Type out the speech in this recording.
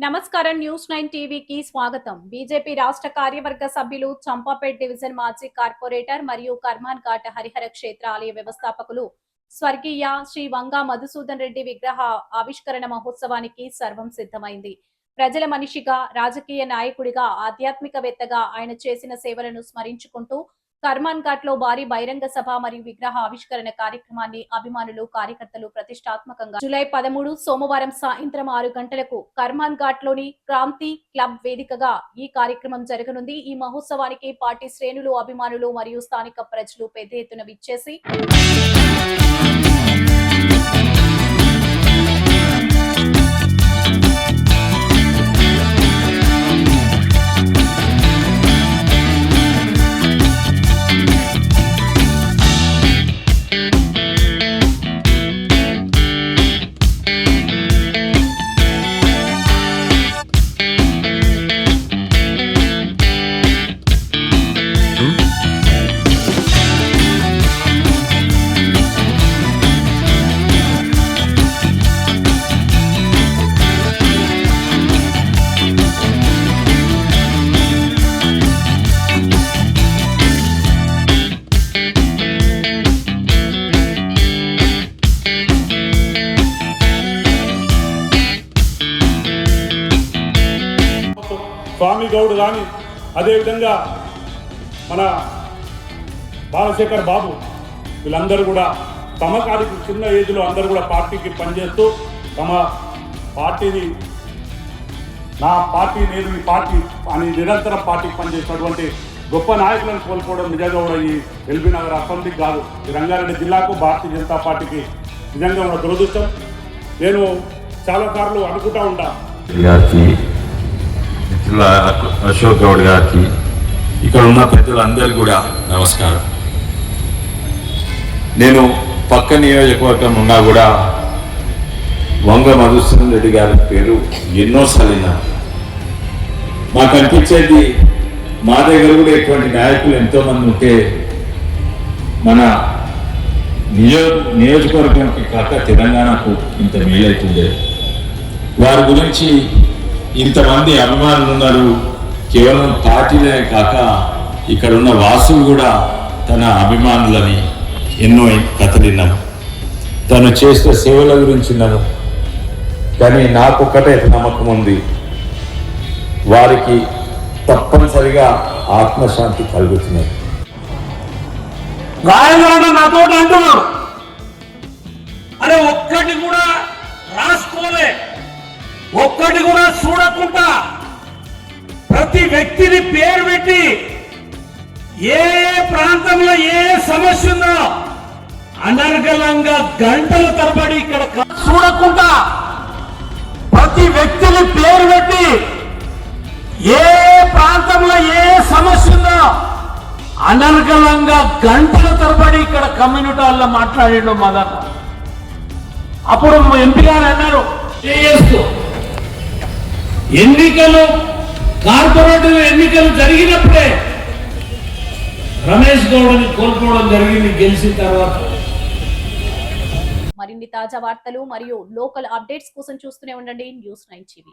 నమస్కారం న్యూస్ 9 టీవీకి స్వాగతం. బీజేపీ రాష్ట్ర కార్యవర్గ సభ్యులు, చంపాపేట్ డివిజన్ మాజీ కార్పొరేటర్ మరియు కర్మాన్ ఘాట్ హరిహర క్షేత్ర ఆలయ వ్యవస్థాపకులు స్వర్గీయ శ్రీ వంగా మధుసూదన్ రెడ్డి విగ్రహ ఆవిష్కరణ మహోత్సవానికి సర్వం సిద్ధమైంది. ప్రజల మనిషిగా, రాజకీయ నాయకుడిగా, ఆధ్యాత్మికవేత్తగా ఆయన చేసిన సేవలను స్మరించుకుంటూ కర్మాన్ ఘాట్ లో భారీ బహిరంగ సభ మరియు విగ్రహ ఆవిష్కరణ కార్యక్రమాన్ని అభిమానులు, కార్యకర్తలు ప్రతిష్టాత్మకంగా జూలై 13 సోమవారం సాయంత్రం 6 గంటలకు కర్మాన్ ఘాట్ లోని క్రాంతి క్లబ్ వేదికగా ఈ కార్యక్రమం జరగనుంది. ఈ మహోత్సవానికి పార్టీ శ్రేణులు, అభిమానులు మరియు స్థానిక ప్రజలు పెద్ద ఎత్తున విచ్చేసి స్వామి గౌడ్ కానీ, అదేవిధంగా మన బాలశేఖర్ బాబు, వీళ్ళందరూ కూడా తమ కాడికి చిన్న ఏజ్లో అందరూ కూడా పార్టీకి పనిచేస్తూ తమ పార్టీని, నా పార్టీ నేను ఈ పార్టీ అని నిరంతరం పార్టీకి పనిచేసినటువంటి గొప్ప నాయకులను కోల్పోవడం నిజంగా కూడా ఈ ఎల్బీ నగర్ అసెంబ్లీకి కాదు, ఈ రంగారెడ్డి జిల్లాకు, భారతీయ జనతా పార్టీకి నిజంగా కూడా దురదృష్టం. నేను చాలాసార్లు అనుకుంటా ఉంటా, అశోక్ గౌడ్ గారికి, ఇక్కడ ఉన్న పెద్దలందరూ కూడా నమస్కారం. నేను పక్క నియోజకవర్గం ఉన్నా కూడా వంగ మధుసూదన్ రెడ్డి గారి పేరు ఎన్నోసార్లు విన్నాను. మాకు అనిపించేది, మా దగ్గర కూడా ఇటువంటి నాయకులు ఎంతోమంది ఉంటే మన నియోజకవర్గానికి కాక తెలంగాణకు ఇంత మేలవుతుంది. వారి గురించి ఇంతమంది అభిమానులు ఉన్నారు. కేవలం పార్టీలే కాక ఇక్కడ ఉన్న వాసులు కూడా తన అభిమానులని ఎన్నో కథలు విన్నాము, తను చేసిన సేవల గురించి విన్నాను. కానీ నాకు ఒక్కటే నమ్మకం ఉంది, వారికి తప్పనిసరిగా ఆత్మశాంతి కలుగుతున్నాయి. నాతో అంటున్నాడు, అరే ఒక్కటి కూడా రాసుకోలే, ఒక్కటి కూడా చూడకుండా ప్రతి వ్యక్తిని పేరు పెట్టి ఏ ప్రాంతంలో ఏ సమస్య ఉందో అనర్గళంగా గంటల తరబడి ఇక్కడ చూడకుండా ప్రతి వ్యక్తిని పేరు పెట్టి ఏ ప్రాంతంలో ఏ సమస్య ఉందో అనర్గళంగా గంటల తరబడి ఇక్కడ కమ్యూనిటీ హాల్లో మాట్లాడాడు మదన్. అప్పుడు ఎంపీ గారు అన్నారు, చేస్తూ ఎన్నికలు, కార్పొరేటర్ ఎన్నికలు జరిగినప్పుడే రమేష్ గౌడ్ని కోల్పోవడం జరిగింది గెలిచిన తర్వాత. మరిన్ని తాజా వార్తలు మరియు లోకల్ అప్డేట్స్ కోసం చూస్తూనే ఉండండి న్యూస్ 9 టీవీ.